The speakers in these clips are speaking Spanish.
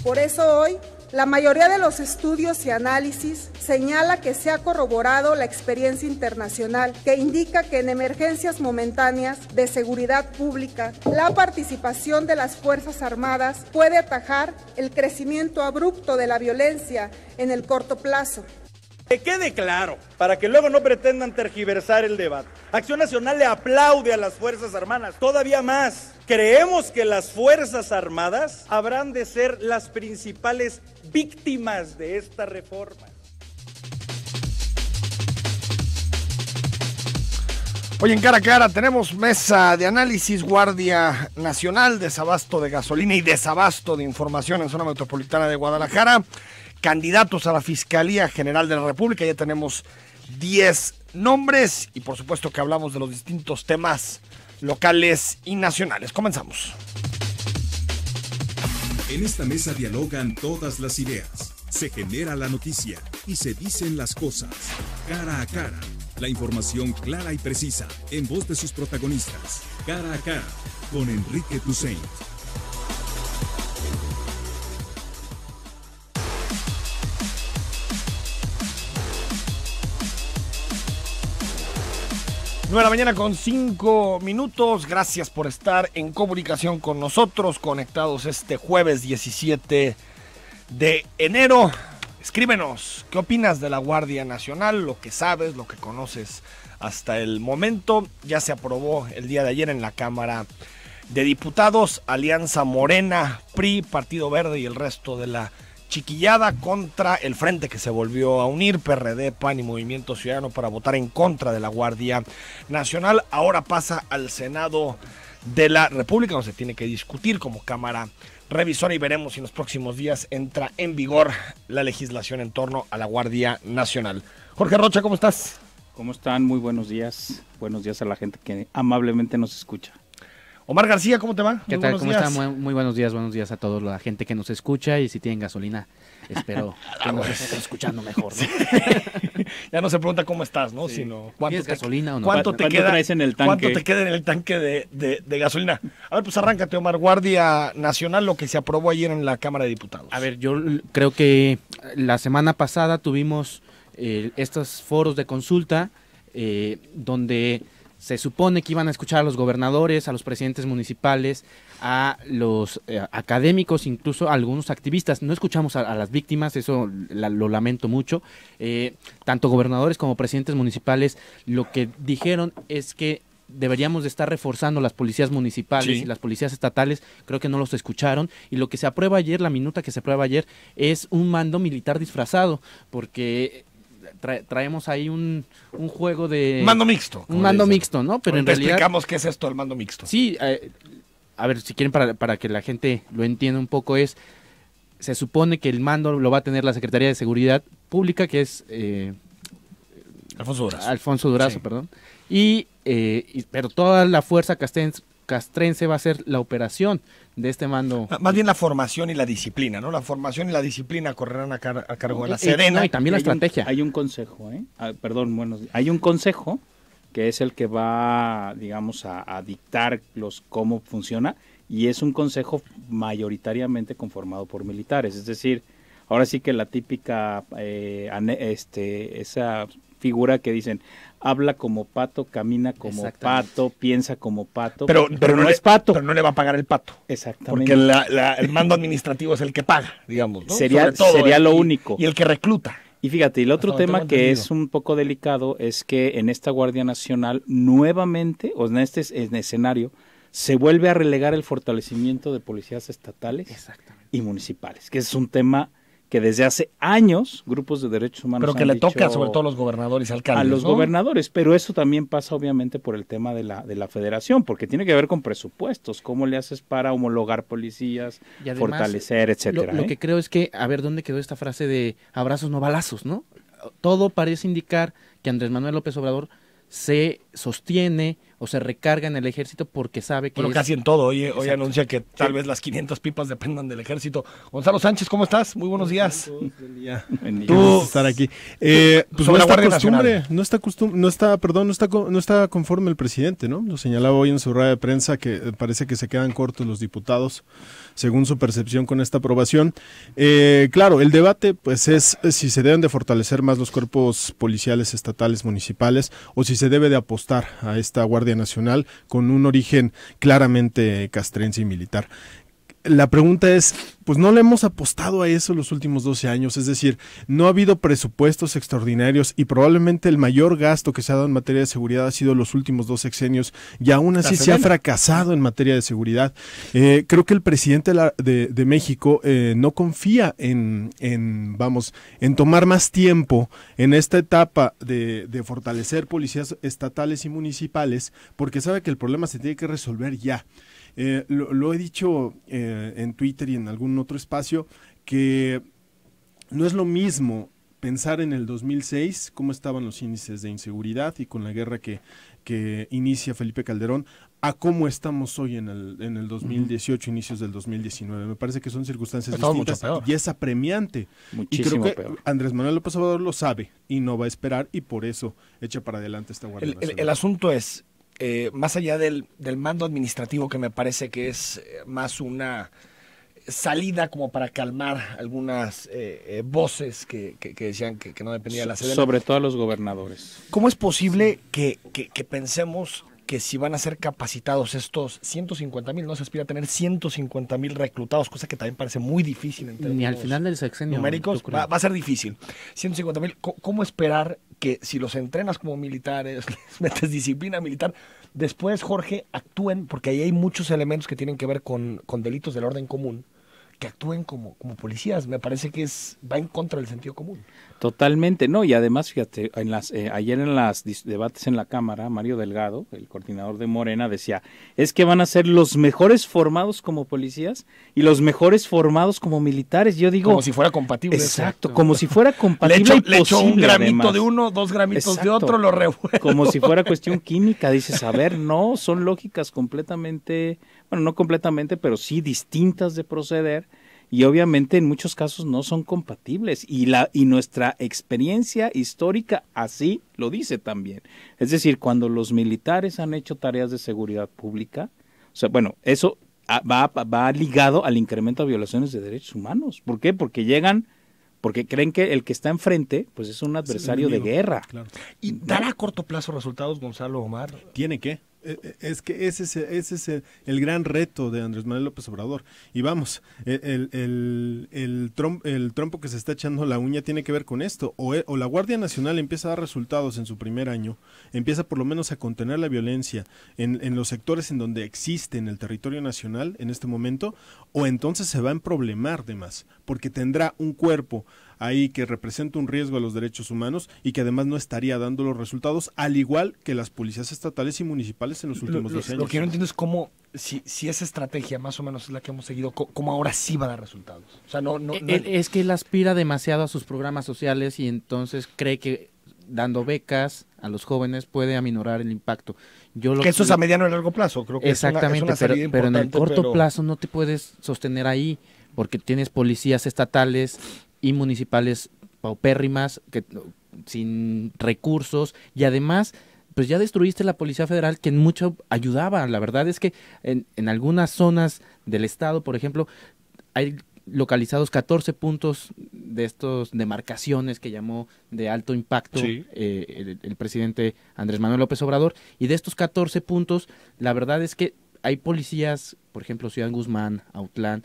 Por eso hoy, la mayoría de los estudios y análisis señala que se ha corroborado la experiencia internacional que indica que en emergencias momentáneas de seguridad pública, la participación de las Fuerzas Armadas puede atajar el crecimiento abrupto de la violencia en el corto plazo. Que quede claro, para que luego no pretendan tergiversar el debate. Acción Nacional le aplaude a las Fuerzas Armadas, todavía más. Creemos que las Fuerzas Armadas habrán de ser las principales víctimas de esta reforma. Hoy en Cara a Cara tenemos mesa de análisis, Guardia Nacional, desabasto de gasolina y desabasto de información en zona metropolitana de Guadalajara. Candidatos a la Fiscalía General de la República, ya tenemos 10 nombres y por supuesto que hablamos de los distintos temas locales y nacionales. Comenzamos. En esta mesa dialogan todas las ideas, se genera la noticia y se dicen las cosas. Cara a Cara, la información clara y precisa en voz de sus protagonistas. Cara a Cara, con Enrique Tusain. Nueva mañana con 5 minutos. Gracias por estar en comunicación con nosotros, conectados este jueves 17 de enero. Escríbenos, ¿qué opinas de la Guardia Nacional? Lo que sabes, lo que conoces hasta el momento. Ya se aprobó el día de ayer en la Cámara de Diputados, Alianza Morena, PRI, Partido Verde y el resto de la chiquillada contra el frente que se volvió a unir, PRD, PAN y Movimiento Ciudadano, para votar en contra de la Guardia Nacional. Ahora pasa al Senado de la República, donde se tiene que discutir como Cámara Revisora y veremos si en los próximos días entra en vigor la legislación en torno a la Guardia Nacional. Jorge Rocha, ¿cómo estás? ¿Cómo están? Muy buenos días. Buenos días a la gente que amablemente nos escucha. Omar García, ¿cómo te va? ¿Qué tal? ¿Cómo están? Muy buenos días a toda la gente que nos escucha y si tienen gasolina, espero que nos estén escuchando mejor, ¿no? Sí. Ya no se pregunta cómo estás, ¿no? Sí. Sino ¿Tienes gasolina o no? ¿Cuánto te queda traes en el tanque? ¿Cuánto te queda en el tanque de gasolina? A ver, pues arráncate, Omar. Guardia Nacional, lo que se aprobó ayer en la Cámara de Diputados. A ver, yo creo que la semana pasada tuvimos estos foros de consulta donde se supone que iban a escuchar a los gobernadores, a los presidentes municipales, a los académicos, incluso a algunos activistas. No escuchamos a las víctimas, eso lo lamento mucho. Tanto gobernadores como presidentes municipales lo que dijeron es que deberíamos de estar reforzando las policías municipales y las policías estatales. Creo que no los escucharon, y lo que se aprueba ayer, la minuta que se aprueba ayer, es un mando militar disfrazado, porque traemos ahí un juego de... Mando mixto. Un mando mixto, ¿no? Pero en realidad... explicamos qué es esto del mando mixto. Sí, a ver, si quieren para que la gente lo entienda un poco, se supone que el mando lo va a tener la Secretaría de Seguridad Pública, que es... Alfonso Durazo, sí. Perdón. Pero toda la fuerza castrense va a ser la operación de este mando. Más bien la formación y la disciplina, ¿no? La formación y la disciplina correrán a cargo de la Sedena. No, y también la estrategia. Hay un consejo, hay un consejo que es el que va, digamos, a dictar cómo funciona, y es un consejo mayoritariamente conformado por militares. Es decir, ahora sí que la típica, esa figura que dicen, habla como pato, camina como pato, piensa como pato, pero no es pato. Pero no le va a pagar el pato. Exactamente. Porque el mando administrativo es el que paga, digamos, ¿no? Sería lo único. Y el que recluta. Y fíjate, el otro tema que es un poco delicado es que en esta Guardia Nacional nuevamente, o en este escenario, se vuelve a relegar el fortalecimiento de policías estatales y municipales, que es un tema que desde hace años grupos de derechos humanos pero que le toca sobre todo a los gobernadores y alcaldes, a los ¿no? gobernadores, pero eso también pasa obviamente por el tema de la federación, porque tiene que ver con presupuestos, cómo le haces para homologar policías, y además, fortalecer, etcétera. Lo que creo es que, a ver, ¿dónde quedó esta frase de abrazos no balazos, no? Todo parece indicar que Andrés Manuel López Obrador se sostiene o se recarga en el ejército porque sabe que casi en todo. Hoy anuncia que tal vez las 500 pipas dependan del ejército. Gonzalo Sánchez, ¿cómo estás? Muy buenos días. Buen día. Tú Estar aquí. Pues sobre la Guardia costumbre, no está conforme el presidente, ¿no? Lo señalaba hoy en su rueda de prensa que parece que se quedan cortos los diputados, según su percepción con esta aprobación. Claro, el debate pues es si se deben de fortalecer más los cuerpos policiales estatales, municipales, o si se debe de apostar a esta Guardia Nacional con un origen claramente castrense y militar. La pregunta es, pues no le hemos apostado a eso los últimos 12 años, es decir, no ha habido presupuestos extraordinarios y probablemente el mayor gasto que se ha dado en materia de seguridad ha sido los últimos 2 sexenios y aún así se ha fracasado en materia de seguridad. Creo que el presidente de México no confía en tomar más tiempo en esta etapa de fortalecer policías estatales y municipales porque sabe que el problema se tiene que resolver ya. Lo he dicho en Twitter y en algún otro espacio, que no es lo mismo pensar en el 2006, cómo estaban los índices de inseguridad y con la guerra que inicia Felipe Calderón, a cómo estamos hoy en el 2018, inicios del 2019. Me parece que son circunstancias distintas y es apremiante. Muchísimo y creo que peor. Andrés Manuel López Obrador lo sabe y no va a esperar y por eso echa para adelante esta Guardia Nacional. El asunto es, más allá del mando administrativo, que me parece que es más una salida como para calmar algunas voces que decían que no dependía de la Sedena. Sobre todo a los gobernadores. ¿Cómo es posible que pensemos que si van a ser capacitados estos 150,000, no se aspira a tener 150,000 reclutados, cosa que también parece muy difícil en términos Ni al final del sexenio numéricos, va a ser difícil. 150,000, ¿cómo esperar que si los entrenas como militares, les metes disciplina militar, después, Jorge, actúen, porque ahí hay muchos elementos que tienen que ver con delitos del orden común, que actúen como policías? Me parece que va en contra del sentido común. Totalmente, no, y además, fíjate, ayer en los debates en la Cámara, Mario Delgado, el coordinador de Morena, decía, es que van a ser los mejores formados como policías y los mejores formados como militares. Yo digo... Como si fuera compatible. Exacto, como si fuera compatible. Le echo un gramito además de uno, 2 gramitos de Exacto. otro, lo revuelvo. Como si fuera cuestión química. Dices, a ver, no, son lógicas completamente, bueno, no completamente, pero sí distintas de proceder. Y obviamente en muchos casos no son compatibles y nuestra experiencia histórica así lo dice también. Es decir, cuando los militares han hecho tareas de seguridad pública, o sea, bueno, eso va ligado al incremento de violaciones de derechos humanos. ¿Por qué? Porque creen que el que está enfrente pues es un adversario de guerra. Claro. ¿Y dará a corto plazo resultados, Gonzalo, Omar? Tiene que. Es que ese es el gran reto de Andrés Manuel López Obrador. Y vamos, el trompo que se está echando la uña tiene que ver con esto. O la Guardia Nacional empieza a dar resultados en su primer año, empieza por lo menos a contener la violencia en los sectores en donde existe en el territorio nacional en este momento, o entonces se va a emproblemar de más, porque tendrá un cuerpo ahí que representa un riesgo a los derechos humanos y que además no estaría dando los resultados, al igual que las policías estatales y municipales en los últimos 12 años. Lo que yo no entiendo es cómo, si esa estrategia más o menos es la que hemos seguido, cómo ahora sí va a dar resultados. O sea, Es que él aspira demasiado a sus programas sociales y entonces cree que dando becas a los jóvenes puede aminorar el impacto. Eso es a mediano y largo plazo, creo que exactamente, es una salida pero en el importante, corto plazo no te puedes sostener ahí, porque tienes policías estatales y municipales paupérrimas, sin recursos, y además pues ya destruiste la Policía Federal, que en mucho ayudaba. La verdad es que en algunas zonas del estado, por ejemplo, hay localizados 14 puntos de estos demarcaciones que llamó de alto impacto, sí, el presidente Andrés Manuel López Obrador, y de estos 14 puntos, la verdad es que hay policías, por ejemplo, Ciudad Guzmán, Autlán,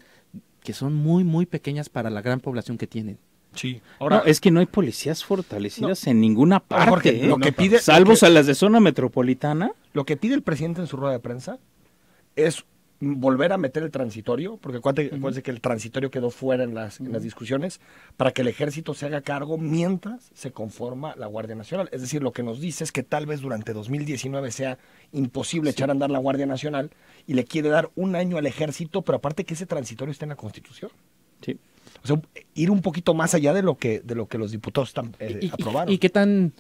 que son muy, muy pequeñas para la gran población que tienen. Sí. Ahora, es que no hay policías fortalecidas en ninguna parte, Jorge, lo que pide, salvo a las de zona metropolitana. Lo que pide el presidente en su rueda de prensa es volver a meter el transitorio, porque acuérdense que el transitorio quedó fuera en las discusiones, para que el ejército se haga cargo mientras se conforma la Guardia Nacional. Es decir, lo que nos dice es que tal vez durante 2019 sea imposible echar a andar la Guardia Nacional y le quiere dar un año al ejército, pero aparte que ese transitorio esté en la Constitución. Sí. O sea, ir un poquito más allá de lo que los diputados aprobaron. ¿Y qué tan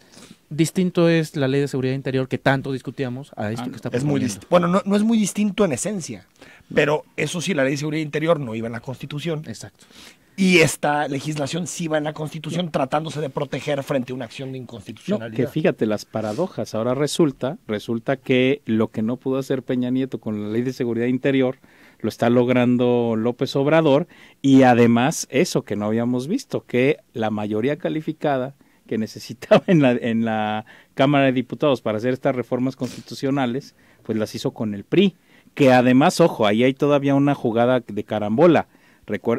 distinto es la Ley de Seguridad Interior que tanto discutíamos a esto que está es muy distinto. Bueno, no es muy distinto en esencia, pero eso sí, la Ley de Seguridad Interior no iba en la Constitución. Exacto. Y esta legislación sí va en la Constitución, tratándose de proteger frente a una acción de inconstitucionalidad. Que fíjate las paradojas. Ahora resulta que lo que no pudo hacer Peña Nieto con la Ley de Seguridad Interior lo está logrando López Obrador, y además eso que no habíamos visto, que la mayoría calificada que necesitaba en la Cámara de Diputados para hacer estas reformas constitucionales, pues las hizo con el PRI, que además, ojo, ahí hay todavía una jugada de carambola.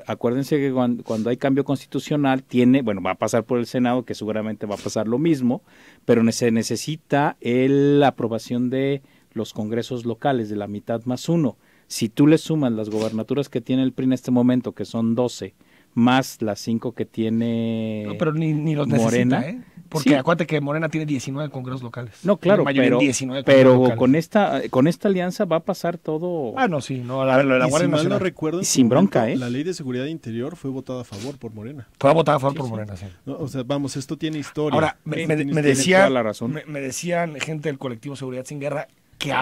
Acuérdense que cuando hay cambio constitucional va a pasar por el Senado, que seguramente va a pasar lo mismo, pero se necesita la aprobación de los congresos locales de la mitad más uno. Si tú le sumas las gobernaturas que tiene el PRI en este momento, que son 12, más las 5 que tiene no, pero ni los Morena, necesita, porque sí. Acuérdate que Morena tiene 19 congresos locales. No, claro, pero con esta alianza va a pasar todo. Ah, no, sí, no, la Guardia Nacional. No recuerdo, sin bronca, La Ley de Seguridad Interior fue votada a favor por Morena. Fue votada a favor por Morena, sí. No, o sea, vamos, esto tiene historia. Ahora, me decían gente del colectivo Seguridad Sin Guerra que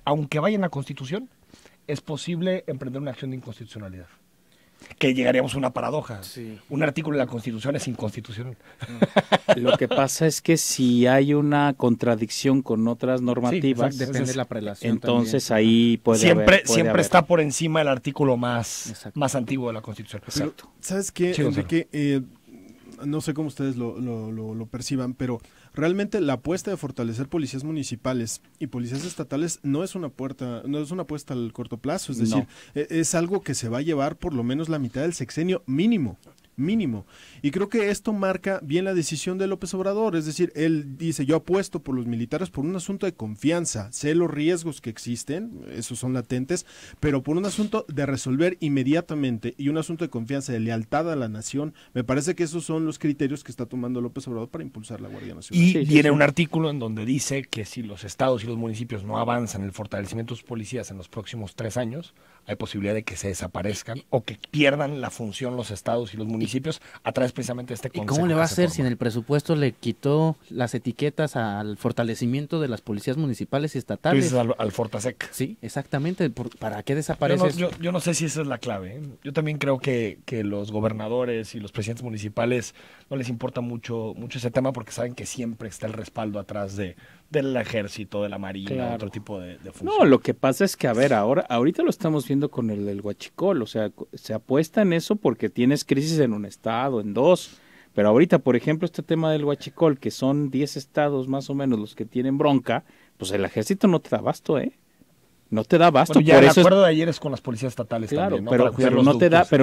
aunque vaya en la Constitución, es posible emprender una acción de inconstitucionalidad. Que llegaríamos a una paradoja. Sí. Un artículo de la Constitución es inconstitucional. Lo que pasa es que si hay una contradicción con otras normativas, sí, depende de la prelación. Entonces también. Ahí puede haber. Siempre está por encima el artículo más antiguo de la Constitución. Exacto. Pero, ¿sabes qué, Enrique? No sé cómo ustedes lo perciban, pero realmente la apuesta de fortalecer policías municipales y policías estatales no es una apuesta al corto plazo, es decir, es algo que se va a llevar por lo menos la mitad del sexenio mínimo. Y creo que esto marca bien la decisión de López Obrador, es decir, él dice, yo apuesto por los militares por un asunto de confianza, sé los riesgos que existen, esos son latentes, pero por un asunto de resolver inmediatamente y un asunto de confianza, de lealtad a la nación, me parece que esos son los criterios que está tomando López Obrador para impulsar la Guardia Nacional. Y viene un artículo en donde dice que si los estados y los municipios no avanzan en el fortalecimiento de sus policías en los próximos 3 años, hay posibilidad de que se desaparezcan o que pierdan la función los estados y los municipios a través precisamente de este consejo. ¿Y cómo le va a hacer si en el presupuesto le quitó las etiquetas al fortalecimiento de las policías municipales y estatales? Al Fortasec. Sí, exactamente. ¿Para qué desaparece? Yo no sé si esa es la clave, ¿eh? Yo también creo que los gobernadores y los presidentes municipales no les importa mucho ese tema porque saben que siempre está el respaldo atrás del ejército, de la marina, otro tipo de funciones. No, lo que pasa es que, ahorita lo estamos viendo con el del huachicol, o sea, se apuesta en eso porque tienes crisis en un estado, en 2, pero ahorita, por ejemplo, este tema del huachicol, que son 10 estados más o menos los que tienen bronca, pues el ejército no te da abasto, no te da abasto. Bueno, ya por el acuerdo de ayer es con las policías estatales también, ¿no? Pero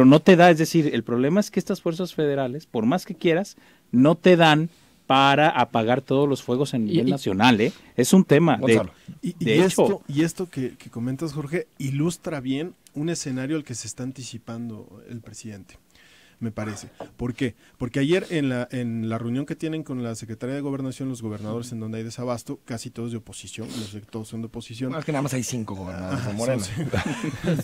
no te da, es decir, el problema es que estas fuerzas federales, por más que quieras, no te dan para apagar todos los fuegos a nivel nacional, es un tema. Esto que comentas, Jorge, ilustra bien un escenario al que se está anticipando el presidente, me parece. ¿Por qué? Porque ayer en la reunión que tienen con la Secretaría de Gobernación, los gobernadores en donde hay desabasto, casi todos de oposición, todos son de oposición. No, es que nada más hay 5 gobernadores de Morena.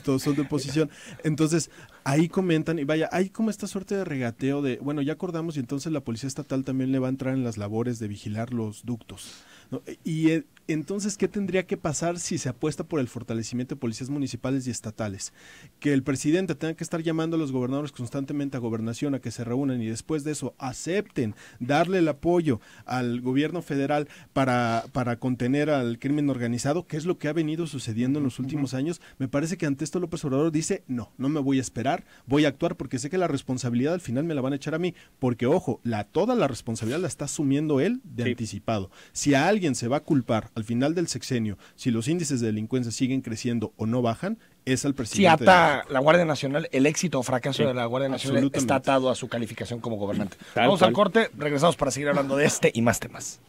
Todos son de oposición. Entonces, ahí comentan, y vaya, hay como esta suerte de regateo de, bueno, ya acordamos y entonces la Policía Estatal también le va a entrar en las labores de vigilar los ductos, ¿no? Y entonces, ¿qué tendría que pasar si se apuesta por el fortalecimiento de policías municipales y estatales? Que el presidente tenga que estar llamando a los gobernadores constantemente a Gobernación a que se reúnan y después de eso acepten darle el apoyo al gobierno federal para contener al crimen organizado, que es lo que ha venido sucediendo en los últimos años. Me parece que ante esto López Obrador dice, no me voy a esperar, voy a actuar porque sé que la responsabilidad al final me la van a echar a mí, porque ojo, toda la responsabilidad la está asumiendo él de anticipado. Si a alguien se va a culpar al final del sexenio, si los índices de delincuencia siguen creciendo o no bajan, es al presidente. Si ata la Guardia Nacional, el éxito o fracaso de la Guardia Nacional está atado a su calificación como gobernante. Vamos al corte, regresamos para seguir hablando de este y más temas.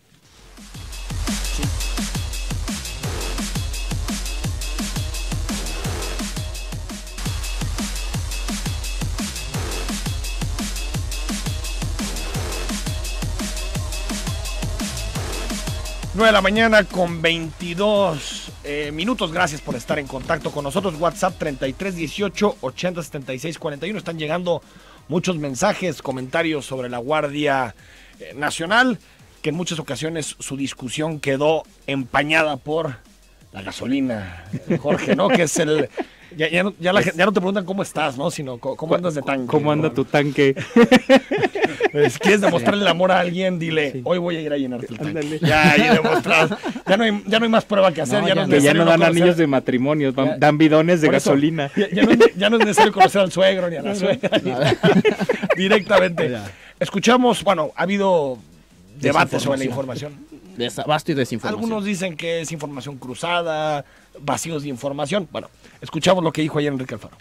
9 de la mañana con 22 minutos. Gracias por estar en contacto con nosotros. WhatsApp 3318 80 76 41. Están llegando muchos mensajes, comentarios sobre la Guardia Nacional, que en muchas ocasiones su discusión quedó empañada por la gasolina, Jorge, ¿no? Que es el... Ya no te preguntan cómo estás, ¿no? Sino cómo andas de tanque. ¿Cómo anda tu tanque? Pues, ¿quieres demostrarle el amor a alguien? Dile, hoy voy a ir a llenarte el tanque. Ya demostrado. Ya no hay más prueba que hacer. Ya no dan anillos de matrimonio, dan bidones de gasolina. Ya no es necesario conocer al suegro ni a la suegra. Directamente. Escuchamos, bueno, ha habido debates sobre la información. Desabasto y desinformación. Algunos dicen que es información cruzada, vacíos de información. Bueno, escuchamos lo que dijo ayer Enrique Alfaro.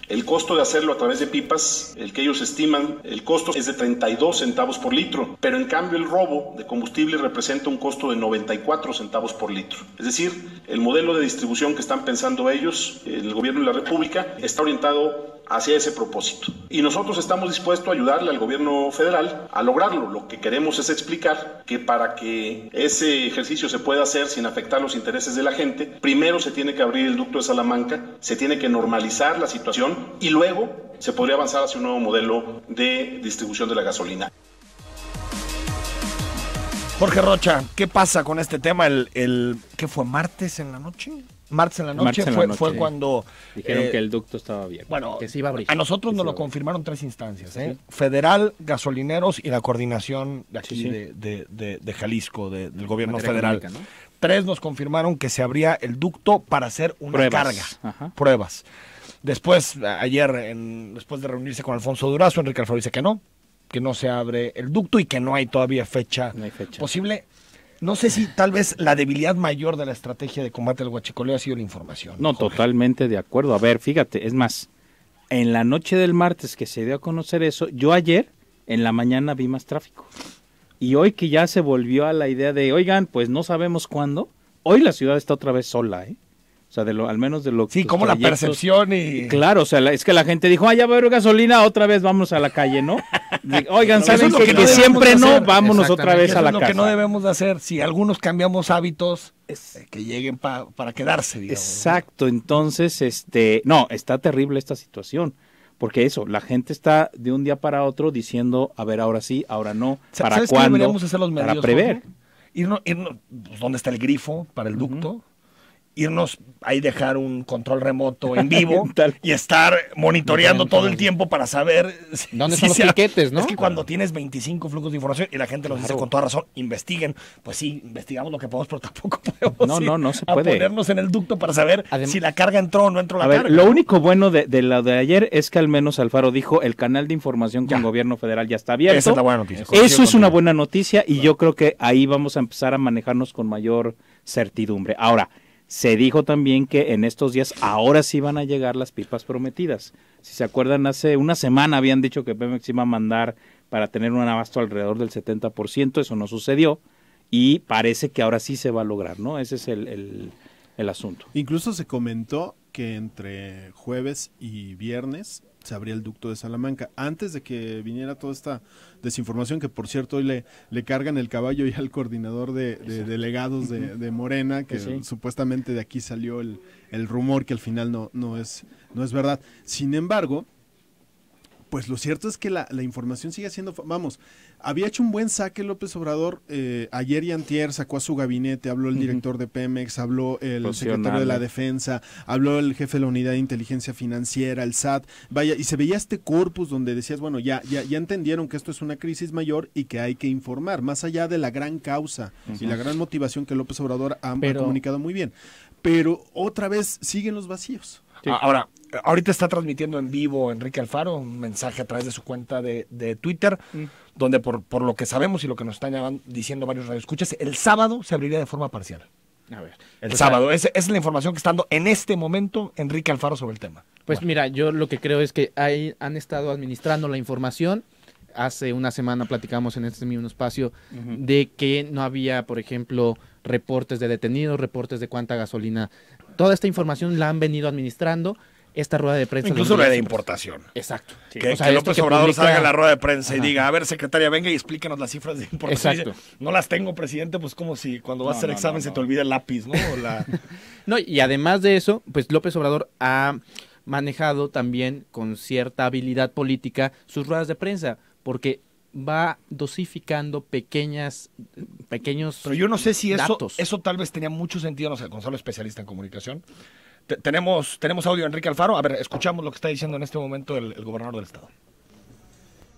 El costo de hacerlo a través de pipas, el que ellos estiman, el costo es de 32 centavos por litro, pero en cambio el robo de combustible representa un costo de 94 centavos por litro. Es decir, el modelo de distribución que están pensando ellos, el gobierno de la República, está orientado hacia ese propósito. Y nosotros estamos dispuestos a ayudarle al gobierno federal a lograrlo. Lo que queremos es explicar que para que ese ejercicio se pueda hacer sin afectar los intereses de la gente, primero se tiene que abrir el ducto de Salamanca, se tiene que normalizar la situación y luego se podría avanzar hacia un nuevo modelo de distribución de la gasolina. Jorge Rocha, ¿qué pasa con este tema? ¿Qué fue? ¿Martes en la noche? Martes en la noche fue cuando... Dijeron que el ducto estaba abierto. Bueno, que se iba a abrir. A nosotros nos lo confirmaron 3 instancias. Sí. Federal, gasolineros y la coordinación de aquí de Jalisco, del gobierno federal. ¿No? 3 nos confirmaron que se abría el ducto para hacer una carga. Pruebas. Después, ayer, después de reunirse con Alfonso Durazo, Enrique Alfaro dice que no se abre el ducto y que no hay todavía fecha posible. No sé si tal vez la debilidad mayor de la estrategia de combate al huachicoleo ha sido la información. No, Jorge. Totalmente de acuerdo. A ver, fíjate, es más, en la noche del martes que se dio a conocer eso, yo ayer en la mañana vi más tráfico. Y hoy que ya se volvió a la idea de, oigan, pues no sabemos cuándo, hoy la ciudad está otra vez sola, ¿eh? O sea, al menos de lo que... Sí, como la percepción y... Claro, o sea, es que la gente dijo, ya va a haber gasolina, otra vez vámonos a la calle, ¿no? Oigan, ¿saben que siempre no? Vámonos otra vez a la casa. Lo que no debemos de hacer, si algunos cambiamos hábitos, que lleguen para quedarse, digamos. Exacto, entonces, no, está terrible esta situación. Porque la gente está de un día para otro diciendo, a ver, ahora sí, ahora no, ¿para cuándo? ¿Sabes qué deberíamos hacer los medios? Para prever. Irnos, pues, ¿dónde está el grifo para el ducto? Irnos ahí, dejar un control remoto en vivo y estar monitoreando todo el tiempo para saber dónde están los piquetes, ¿no? Es que cuando tienes 25 flujos de información y la gente nos dice con toda razón, investiguen, pues sí, investigamos lo que podemos, pero tampoco podemos no se puede ponernos en el ducto para saber si la carga entró o no entró la carga. Lo único bueno de lo de ayer es que al menos Alfaro dijo, el canal de información con gobierno federal ya está abierto. Esa es la buena noticia. Eso es una buena noticia y yo creo que ahí vamos a empezar a manejarnos con mayor certidumbre. Ahora, se dijo también que en estos días ahora sí van a llegar las pipas prometidas. Si se acuerdan, hace una semana habían dicho que Pemex iba a mandar para tener un abasto alrededor del 70%, eso no sucedió y parece que ahora sí se va a lograr, ¿no? Ese es el asunto. Incluso se comentó que entre jueves y viernes se abría el ducto de Salamanca, antes de que viniera toda esta desinformación, que por cierto hoy le cargan el caballo ya al coordinador de delegados de Morena, que supuestamente de aquí salió el rumor que al final no es verdad. Sin embargo, pues lo cierto es que la información sigue siendo, había hecho un buen saque López Obrador, ayer y antier sacó a su gabinete, habló el director de Pemex, habló el secretario de la Defensa, habló el jefe de la Unidad de Inteligencia Financiera, el SAT, y se veía este corpus donde decías, bueno, ya entendieron que esto es una crisis mayor y que hay que informar, más allá de la gran causa y la gran motivación que López Obrador ha comunicado muy bien, pero otra vez siguen los vacíos. Sí. Ahora, ahorita está transmitiendo en vivo Enrique Alfaro un mensaje a través de su cuenta de Twitter, donde por lo que sabemos y lo que nos están diciendo varios radioescuchas, el sábado se abriría de forma parcial. A ver. El sábado. Esa es la información que está dando en este momento Enrique Alfaro sobre el tema. Pues mira, yo lo que creo es que han estado administrando la información. Hace una semana platicamos en este mismo espacio de que no había, por ejemplo, reportes de detenidos, reportes de cuánta gasolina. Toda esta información la han venido administrando. Esta rueda de prensa... Incluso la de importación. Exacto. Sí. Que López Obrador salga a la rueda de prensa y diga, a ver, secretaria, venga y explícanos las cifras de importación. Exacto. No las tengo, presidente, pues como si cuando vas a hacer examen se te olvida el lápiz, ¿no? No, y además de eso, pues López Obrador ha manejado también con cierta habilidad política sus ruedas de prensa, porque va dosificando pequeños Pero yo no sé si datos. eso tal vez tenía mucho sentido, no sé, Gonzalo, especialista en comunicación. Tenemos audio de Enrique Alfaro. A ver, escuchamos lo que está diciendo en este momento el gobernador del estado.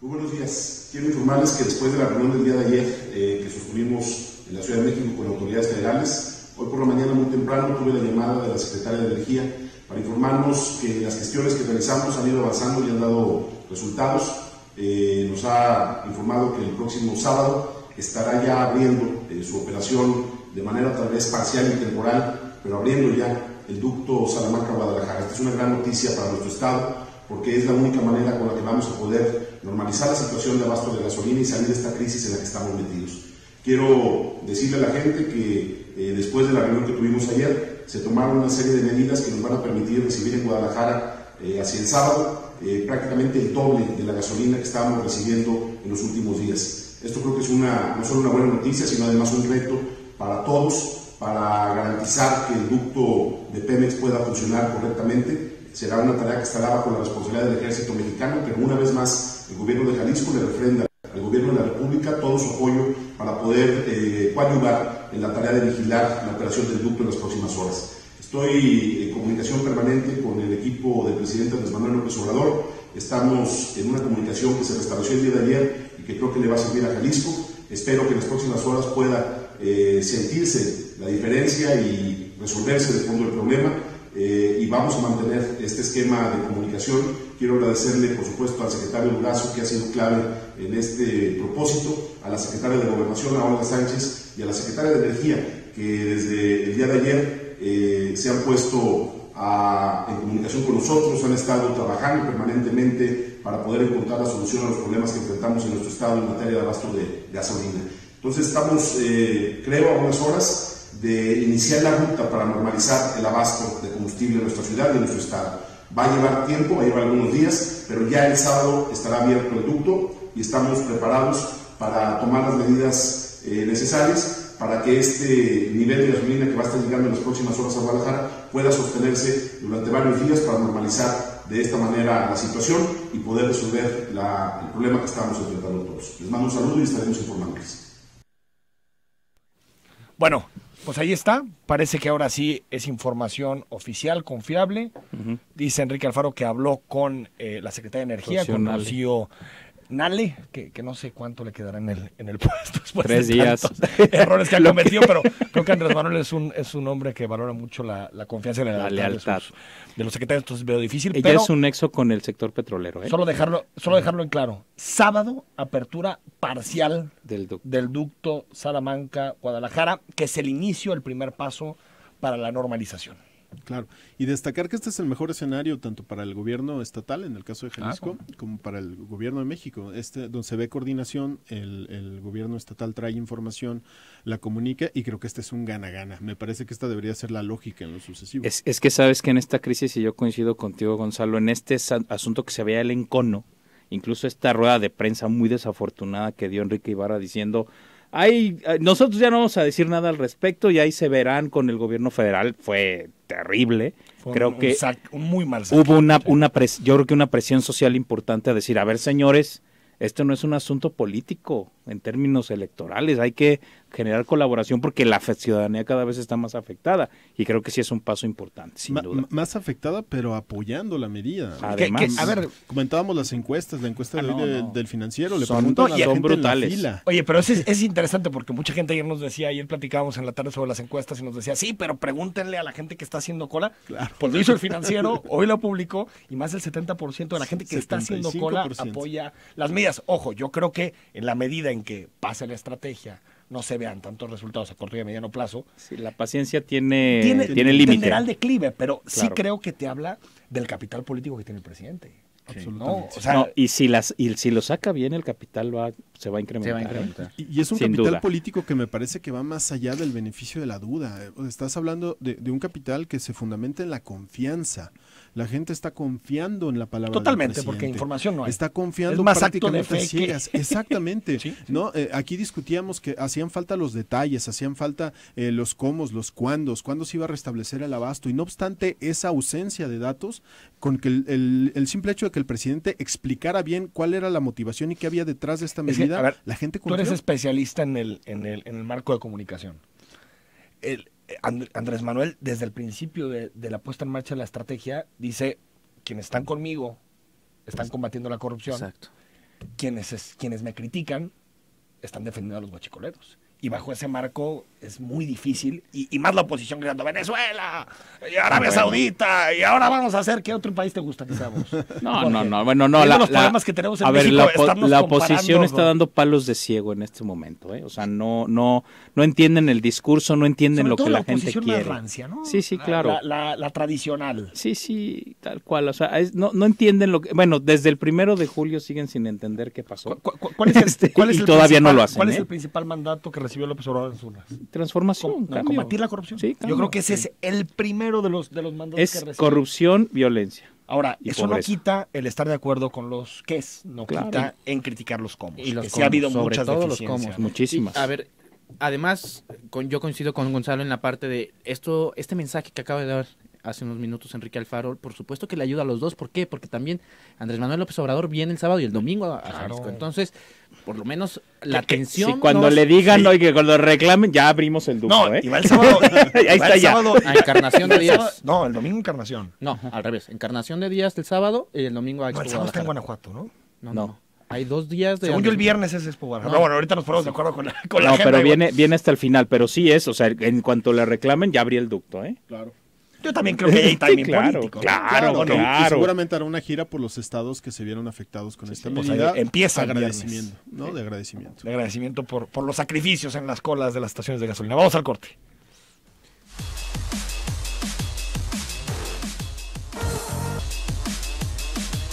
Muy buenos días. Quiero informarles que después de la reunión del día de ayer que sostuvimos en la Ciudad de México con autoridades federales, hoy por la mañana muy temprano tuve la llamada de la Secretaria de Energía para informarnos que las gestiones que realizamos han ido avanzando y han dado resultados. Nos ha informado que el próximo sábado estará ya abriendo su operación de manera tal vez parcial y temporal, pero abriendo ya el ducto Salamanca-Guadalajara. Esta es una gran noticia para nuestro estado, porque es la única manera con la que vamos a poder normalizar la situación de abasto de gasolina y salir de esta crisis en la que estamos metidos. Quiero decirle a la gente que después de la reunión que tuvimos ayer, se tomaron una serie de medidas que nos van a permitir recibir en Guadalajara hacia el sábado prácticamente el doble de la gasolina que estábamos recibiendo en los últimos días. Esto creo que es no solo una buena noticia, sino además un reto para todos, para garantizar que el ducto de Pemex pueda funcionar correctamente. Será una tarea que estará bajo la responsabilidad del Ejército Mexicano, pero una vez más el gobierno de Jalisco le refrenda al gobierno de la República todo su apoyo para poder coadyuvar en la tarea de vigilar la operación del ducto en las próximas horas. Estoy en comunicación permanente con el equipo del presidente Andrés Manuel López Obrador. Estamos en una comunicación que se restableció el día de ayer y que creo que le va a servir a Jalisco. Espero que en las próximas horas pueda sentirse la diferencia y resolverse de fondo el problema. Y vamos a mantener este esquema de comunicación. Quiero agradecerle, por supuesto, al secretario Durazo, que ha sido clave en este propósito, a la secretaria de Gobernación, a Olga Sánchez, y a la secretaria de Energía, que desde el día de ayer se han puesto en comunicación con nosotros, han estado trabajando permanentemente para poder encontrar la solución a los problemas que enfrentamos en nuestro estado en materia de abasto de gasolina. Entonces estamos, creo, a unas horas de iniciar la ruta para normalizar el abasto de combustible en nuestra ciudad y en nuestro estado. Va a llevar tiempo, va a llevar algunos días, pero ya el sábado estará abierto el ducto y estamos preparados para tomar las medidas necesarias para que este nivel de gasolina que va a estar llegando en las próximas horas a Guadalajara pueda sostenerse durante varios días para normalizar de esta manera la situación y poder resolver el problema que estamos enfrentando todos. Les mando un saludo y estaremos informándoles. Bueno, pues ahí está. Parece que ahora sí es información oficial, confiable. Dice Enrique Alfaro que habló con la Secretaria de Energía, con Rocío Nale, que no sé cuánto le quedará en el puesto después 3 de días. tantos errores que ha cometido, pero creo que Andrés Manuel es un hombre que valora mucho la confianza y la lealtad de los secretarios, entonces veo difícil. Ella pero es un nexo con el sector petrolero. Solo dejarlo en claro. Sábado, apertura parcial del ducto Salamanca-Guadalajara, que es el inicio, el primer paso para la normalización. Claro, y destacar que este es el mejor escenario tanto para el gobierno estatal, en el caso de Jalisco, como para el gobierno de México. Donde se ve coordinación, el gobierno estatal trae información, la comunica, y creo que este es un gana-gana. Me parece que esta debería ser la lógica en lo sucesivo. Es que sabes que en esta crisis, y yo coincido contigo, Gonzalo, en este asunto que se veía el encono, incluso esta rueda de prensa muy desafortunada que dio Enrique Ibarra diciendo: nosotros ya no vamos a decir nada al respecto y ahí se verán con el gobierno federal. Fue terrible. Creo que un muy mal saque. Hubo yo creo que una presión social importante a decir: a ver, señores, esto no es un asunto político en términos electorales, hay que generar colaboración porque la ciudadanía cada vez está más afectada, y creo que sí es un paso importante, sin duda. Más afectada, pero apoyando la medida. Además, a ver, comentábamos las encuestas, la encuesta del Financiero, le son preguntan a la gente brutales. en la fila. Oye, pero es interesante porque mucha gente ayer platicábamos en la tarde sobre las encuestas y nos decía: sí, pero pregúntenle a la gente que está haciendo cola. Claro. Pues lo hizo el Financiero, hoy lo publicó, y más del 70% de la gente que está haciendo cola apoya las medidas. Ojo, yo creo que en la medida en que pase la estrategia, no se vean tantos resultados a corto y a mediano plazo. Sí, la paciencia tiene límite. Tendrá el declive, pero claro, sí creo que te habla del capital político que tiene el presidente. absolutamente. ¿no? O sea, No, y si lo saca bien, el capital se va a incrementar. Y es un Sin capital duda. político que me parece que va más allá del beneficio de la duda. Estás hablando de un capital que se fundamenta en la confianza. La gente está confiando en la palabra totalmente, del porque presidente. información no hay. Está confiando Es más acto de prácticamente a fe ciegas. Exactamente. Sí. ¿No? Aquí discutíamos que hacían falta los detalles, hacían falta los cómo, los cuándos, cuándo se iba a restablecer el abasto. Y no obstante esa ausencia de datos, con que el simple hecho de que el presidente explicara bien cuál era la motivación y qué había detrás de esta Es que, medida, a ver, la gente Tú confió. eres especialista en el marco de comunicación. Andrés Manuel, desde el principio de la puesta en marcha de la estrategia, dice, quienes están conmigo están combatiendo la corrupción. Exacto. Quienes me critican están defendiendo a los guachicoleros. Y bajo ese marco es muy difícil, y más la oposición gritando Venezuela, y Arabia Saudita, y ahora vamos a hacer, ¿qué otro país te gusta que seamos? No, bueno, no. Viendo los problemas que tenemos en México, estarnos la comparando oposición está con- dando palos de ciego en este momento, ¿eh? O sea, no entienden el discurso, no entienden Sobre lo todo que la gente oposición más quiere. rancia, ¿no? Sí, claro. La tradicional. Sí, tal cual. O sea, no entienden lo que... Bueno, desde el 1 de julio siguen sin entender qué pasó. ¿Cuál es el, cuál es y el todavía no principal- lo hacen, ¿Cuál es ¿eh? el principal mandato que recibió López Obrador en sus urnas? Transformación, cambio. Combatir la corrupción. Sí, Yo cambio. creo que ese es el primero de los mandatos que Es recibió. corrupción, violencia. Ahora, y eso pobreza. no quita el estar de acuerdo con los qués, no Claro. quita en criticar los cómo. Y los que sí ha habido cómo, sobre muchas todo los deficiencias. cómo. Muchísimas. Sí, a ver, además, yo coincido con Gonzalo en la parte de este mensaje que acaba de dar hace unos minutos Enrique Alfaro, por supuesto que le ayuda a los dos. ¿Por qué? Porque también Andrés Manuel López Obrador viene el sábado y el domingo a Jalisco. Entonces, por lo menos la atención... Sí, cuando no va- le digan, Sí. oye, cuando reclamen, ya abrimos el ducto, No, ¿eh? y va el sábado. Ahí está ya. A Encarnación de Díaz. No, el domingo Encarnación. No, al revés. Encarnación de Díaz el sábado y el domingo a No, el Expo sábado está en Guadalajara. Guanajuato, ¿no? No. Hay 2 días de... Según yo, el viernes es Expo Guadalajara. No, bueno, ahorita nos ponemos de acuerdo con la No, agenda pero igual. viene hasta el final, pero sí es, o sea, en cuanto le reclamen, ya abrí el ducto, ¿eh? Claro. Yo también creo que hay timing claro, político. ¿no? claro, Bueno, claro. y seguramente hará una gira por los estados que se vieron afectados con esta pues medida. ahí empieza el agradecimiento, ¿no? De agradecimiento. De agradecimiento por los sacrificios en las colas de las estaciones de gasolina. Vamos al corte.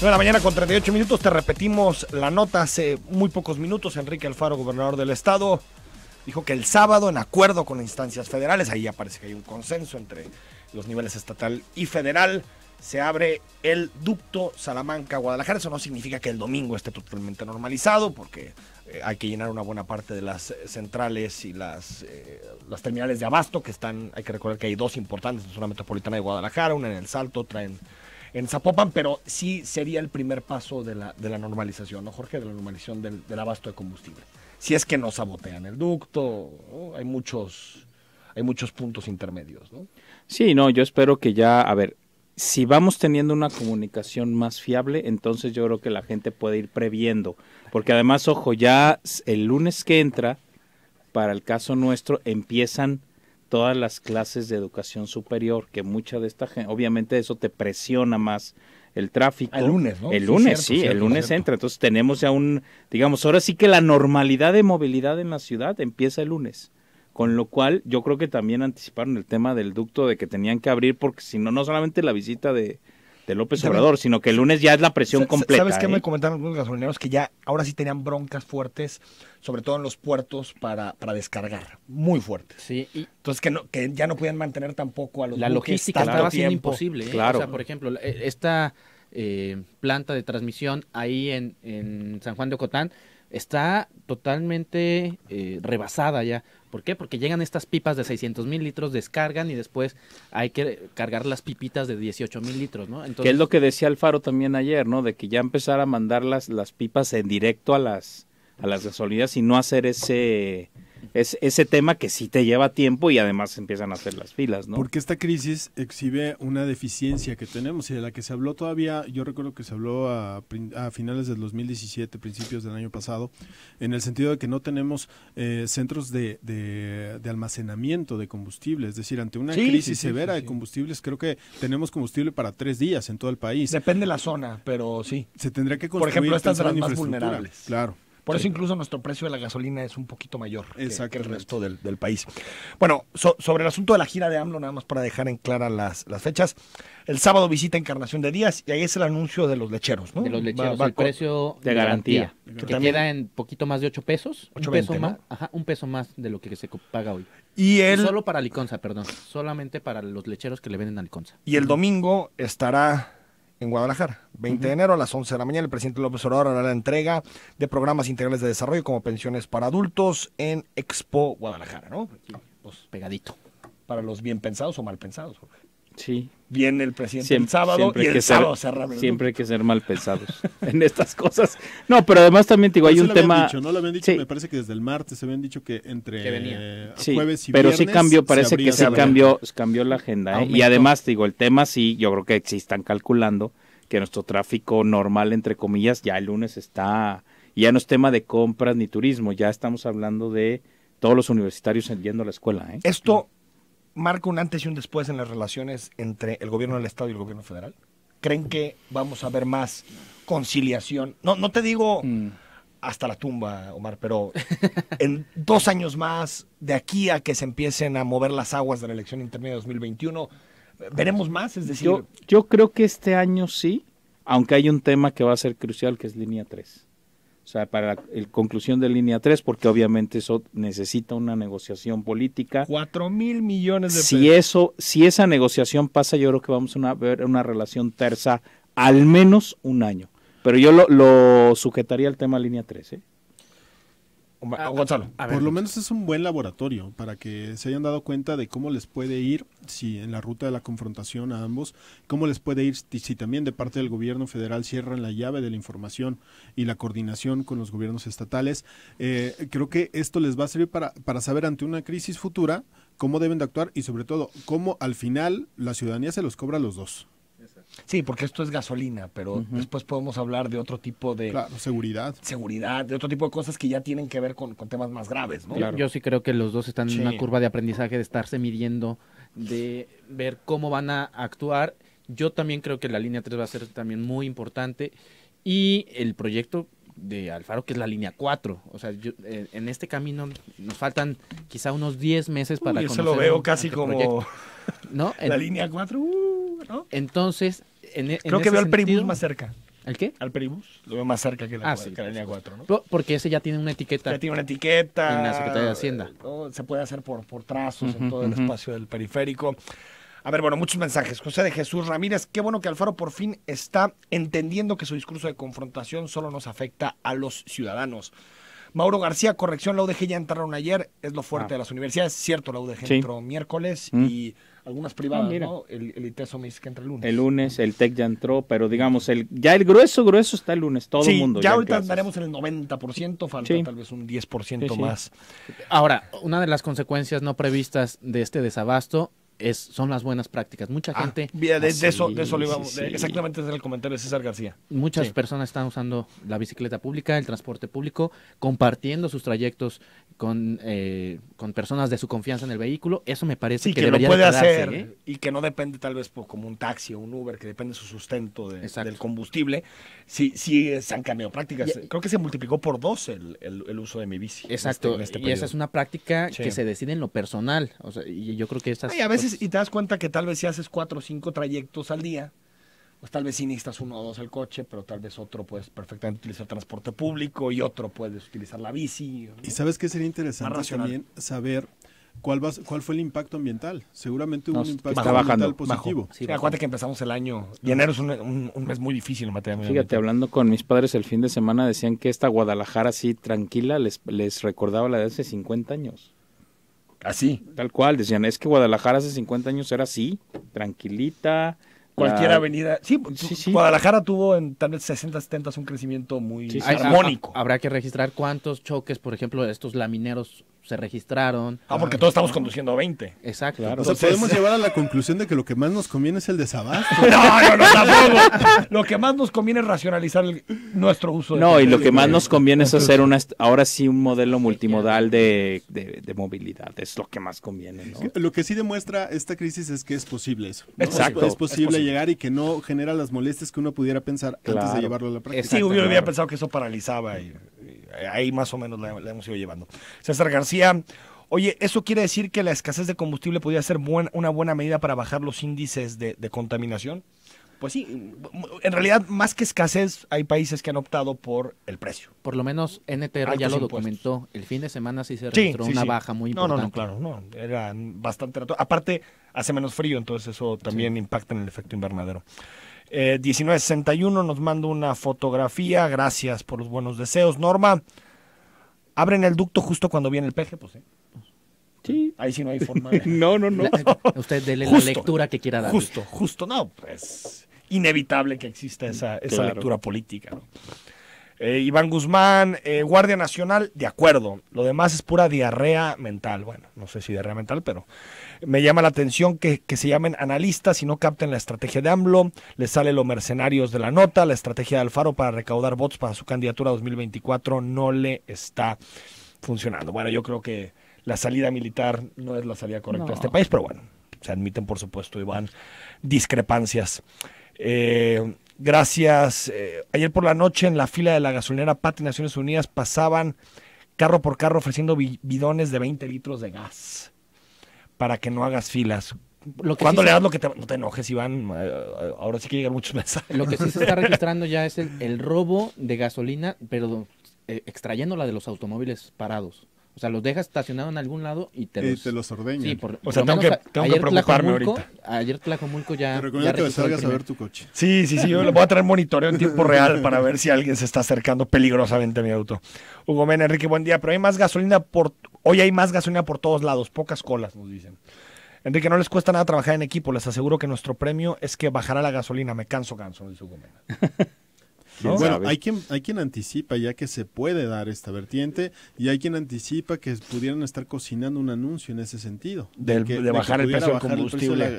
De la mañana con 38 minutos, te repetimos la nota hace muy pocos minutos. Enrique Alfaro, gobernador del estado, dijo que el sábado, en acuerdo con instancias federales, ahí ya parece que hay un consenso entre los niveles estatal y federal, se abre el ducto Salamanca-Guadalajara. Eso no significa que el domingo esté totalmente normalizado, porque hay que llenar una buena parte de las centrales y las terminales de abasto, que están, hay que recordar que hay dos importantes en la zona metropolitana de Guadalajara, una en El Salto, otra en Zapopan, pero sí sería el primer paso de la normalización, ¿no, Jorge? De la normalización del abasto de combustible. Si es que no sabotean el ducto, ¿no? Hay muchos puntos intermedios, ¿no? Sí, no, yo espero que ya, a ver, si vamos teniendo una comunicación más fiable, entonces yo creo que la gente puede ir previendo, porque además, ojo, ya el lunes que entra, para el caso nuestro, empiezan todas las clases de educación superior, que mucha de esta gente, obviamente eso te presiona más el tráfico. El lunes, ¿no? El lunes, Sí, cierto, el lunes entra, entonces tenemos ya digamos, ahora sí que la normalidad de movilidad en la ciudad empieza el lunes. Con lo cual, yo creo que también anticiparon el tema del ducto de que tenían que abrir, porque si no, no solamente la visita de López Obrador, sino que el lunes ya es la presión completa. ¿Sabes qué ¿eh? me comentaron algunos gasolineros? Que ya ahora sí tenían broncas fuertes, sobre todo en los puertos, para descargar, muy fuertes. Sí, y Entonces que ya no podían mantener tampoco a los la buques logística tanto estaba siendo tiempo. imposible. Claro. O sea, por ejemplo, esta planta de transmisión ahí en San Juan de Ocotán está totalmente rebasada ya. ¿Por qué? Porque llegan estas pipas de 600,000 litros, descargan y después hay que cargar las pipitas de 18,000 litros, ¿no? Entonces, Que es lo que decía Alfaro también ayer, ¿no? De que ya empezar a mandar las pipas en directo a las gasolineras y no hacer ese tema que sí te lleva tiempo y además empiezan a hacer las filas, ¿no? Porque esta crisis exhibe una deficiencia que tenemos y de la que se habló todavía, yo recuerdo que se habló a finales del 2017, principios del año pasado, en el sentido de que no tenemos centros de almacenamiento de combustible, es decir, ante una crisis severa de combustibles, creo que tenemos combustible para 3 días en todo el país. Depende de la zona, pero sí. Se tendría que Por construir, ejemplo, estas de pensar las en más infraestructura. vulnerables. Claro. Por eso incluso nuestro precio de la gasolina es un poquito mayor que el resto del país. Bueno, sobre el asunto de la gira de AMLO, nada más para dejar en clara las fechas. El sábado visita Encarnación de Díaz y ahí es el anuncio de los lecheros, ¿no? De los lecheros, el precio de garantía. Que queda en poquito más de 8 pesos. 8.20, ¿no? Un peso más de lo que se paga hoy. Y solo para Liconza, perdón. Solamente para los lecheros que le venden a Liconza. Y el domingo estará en Guadalajara, 20 de enero a las 11 de la mañana. El presidente López Obrador hará la entrega de programas integrales de desarrollo como pensiones para adultos en Expo Guadalajara, ¿no? Pues pegadito. Para los bien pensados o mal pensados. Sí. Viene el presidente el sábado y el sábado cerra. Siempre hay que ser mal pensados en estas cosas. No, pero además también digo, hay un tema... No lo habían dicho, me parece que desde el martes se habían dicho que entre jueves y pero viernes... sí cambió, parece que sí cambió la agenda. Y además, digo, el tema sí, yo creo que sí están calculando que nuestro tráfico normal, entre comillas, ya el lunes está... Ya no es tema de compras ni turismo, ya estamos hablando de todos los universitarios yendo a la escuela. Esto marca un antes y un después en las relaciones entre el gobierno del Estado y el gobierno federal. ¿Creen que vamos a ver más conciliación? No te digo hasta la tumba, Omar, pero en 2 años más, de aquí a que se empiecen a mover las aguas de la elección intermedia de 2021, ¿veremos más? Es decir, yo creo que este año sí, aunque hay un tema que va a ser crucial, que es línea 3. O sea, para la conclusión de línea 3, porque obviamente eso necesita una negociación política. 4,000 millones de pesos. Si esa negociación pasa, yo creo que vamos a ver una relación tersa al menos un año. Pero yo lo sujetaría al tema línea 3, Gonzalo. Por lo menos es un buen laboratorio para que se hayan dado cuenta de cómo les puede ir si en la ruta de la confrontación a ambos, cómo les puede ir si también de parte del gobierno federal cierran la llave de la información y la coordinación con los gobiernos estatales. Creo que esto les va a servir para saber ante una crisis futura cómo deben de actuar y sobre todo cómo al final la ciudadanía se los cobra a los dos. Sí, porque esto es gasolina, pero después podemos hablar de otro tipo de... Claro, seguridad, de otro tipo de cosas que ya tienen que ver con temas más graves, ¿no? Claro. Yo sí creo que los dos están en una curva de aprendizaje, de estarse midiendo, de ver cómo van a actuar. Yo también creo que la línea 3 va a ser también muy importante. Y el proyecto de Alfaro, que es la línea 4. O sea, en este camino nos faltan quizá unos 10 meses para conocer. Eso lo veo casi como... ¿No? La línea 4, ¿no? Entonces, creo que veo al Peribús más cerca. ¿El qué? Al Peribús, lo veo más cerca que la línea 4, ¿no? Porque ese ya tiene una etiqueta. Ya tiene una etiqueta. En la Secretaría de Hacienda. Se puede hacer por trazos en todo el espacio del periférico. A ver, bueno, muchos mensajes. José de Jesús Ramírez, qué bueno que Alfaro por fin está entendiendo que su discurso de confrontación solo nos afecta a los ciudadanos. Mauro García, corrección, la UDG ya entraron ayer, es lo fuerte de las universidades. Cierto, la UDG entró miércoles y algunas privadas, ¿no? El ITESO me dice que entra el lunes. El lunes, el TEC ya entró, pero digamos, ya el grueso está el lunes, todo el mundo. Ya ahorita andaremos en el 90%, falta tal vez un 10% más. Ahora, una de las consecuencias no previstas de este desabasto son las buenas prácticas. Mucha gente... De eso lo íbamos... Exactamente, ese es el comentario de César García. Muchas personas están usando la bicicleta pública, el transporte público, compartiendo sus trayectos con personas de su confianza en el vehículo. Eso me parece que debería lo puede quedarse, hacer y que no depende tal vez como un taxi o un Uber, que depende de su sustento del combustible. Sí, se han cambiado prácticas. Creo que se multiplicó por 2 el uso de mi bici. Exacto, y esa es una práctica que se decide en lo personal. O sea, y yo creo que estas... a veces, y te das cuenta que tal vez si haces 4 o 5 trayectos al día, pues tal vez sí necesitas 1 o 2 el coche, pero tal vez otro puedes perfectamente utilizar transporte público y otro puedes utilizar la bici, ¿no? Y ¿sabes qué sería interesante también? Saber cuál fue el impacto ambiental. Seguramente hubo un impacto ambiental positivo. Sí, acuérdate que empezamos el año, y enero es un mes muy difícil en materia ambiental. Fíjate, hablando con mis padres el fin de semana, decían que esta Guadalajara así tranquila les recordaba la de hace 50 años. Así. Tal cual, decían, es que Guadalajara hace 50 años era así, tranquilita. Cualquier avenida. Sí. Guadalajara tuvo en tal vez 60, 70 un crecimiento muy armónico. Habrá que registrar cuántos choques, por ejemplo, estos lamineros se registraron. Porque todos estamos conduciendo a 20. Exacto. Claro. Entonces, podemos llevar a la conclusión de que lo que más nos conviene es el desabasto. No, tampoco. Lo que más nos conviene es racionalizar nuestro uso. Y lo que más nos conviene es hacer ahora sí un modelo multimodal de movilidad. Es lo que más conviene, ¿no? Lo que sí demuestra esta crisis es que es posible eso, ¿no? Exacto. Es posible llegar y que no genera las molestias que uno pudiera pensar antes de llevarlo a la práctica. Sí, yo hubiera pensado que eso paralizaba y ahí más o menos la hemos ido llevando. César García, oye, ¿eso quiere decir que la escasez de combustible podría ser una buena medida para bajar los índices de contaminación? Pues sí, en realidad más que escasez hay países que han optado por el precio. Por lo menos NTR Altos ya lo impuestos. documentó. El fin de semana sí se registró una baja muy importante. No, claro, no, era bastante. Aparte, hace menos frío, entonces eso también impacta en el efecto invernadero. 1961 nos manda una fotografía, gracias por los buenos deseos. Norma, abren el ducto justo cuando viene el peje, pues Sí. Ahí sí no hay forma. No. Usted dele Justo, la lectura que quiera dar. Justo, no, pues inevitable que exista esa Claro. lectura política, ¿no? Iván Guzmán, Guardia Nacional, de acuerdo. Lo demás es pura diarrea mental. Bueno, no sé si diarrea mental, pero me llama la atención que se llamen analistas y no capten la estrategia de AMLO. Les sale los mercenarios de la nota. La estrategia de Alfaro para recaudar votos para su candidatura 2024 no le está funcionando. Bueno, yo creo que la salida militar no es la salida correcta de este país, pero bueno, se admiten, por supuesto, Iván, discrepancias. Gracias. Ayer por la noche en la fila de la gasolinera Pati Naciones Unidas pasaban carro por carro ofreciendo bidones de 20 litros de gas para que no hagas filas. Cuando le das lo que no te enojes, Iván, ahora sí que llegan muchos mensajes. Lo que sí se está registrando ya es el robo de gasolina, pero extrayéndola de los automóviles parados. O sea, los dejas estacionados en algún lado y te los ordeñan. Sí, o sea, tengo que preocuparme ahorita. Ayer Tlajomulco ya... Te recomiendo que salgas a ver tu coche. Sí, yo le voy a traer monitoreo en tiempo real para ver si alguien se está acercando peligrosamente a mi auto. Hugo Mena, Enrique, buen día, pero hoy hay más gasolina por todos lados, pocas colas, nos dicen. Enrique, no les cuesta nada trabajar en equipo, les aseguro que nuestro premio es que bajará la gasolina, me canso, dice Hugo Mena. ¿No? Bueno, hay quien anticipa ya que se puede dar esta vertiente y hay quien anticipa que pudieran estar cocinando un anuncio en ese sentido. De bajar el precio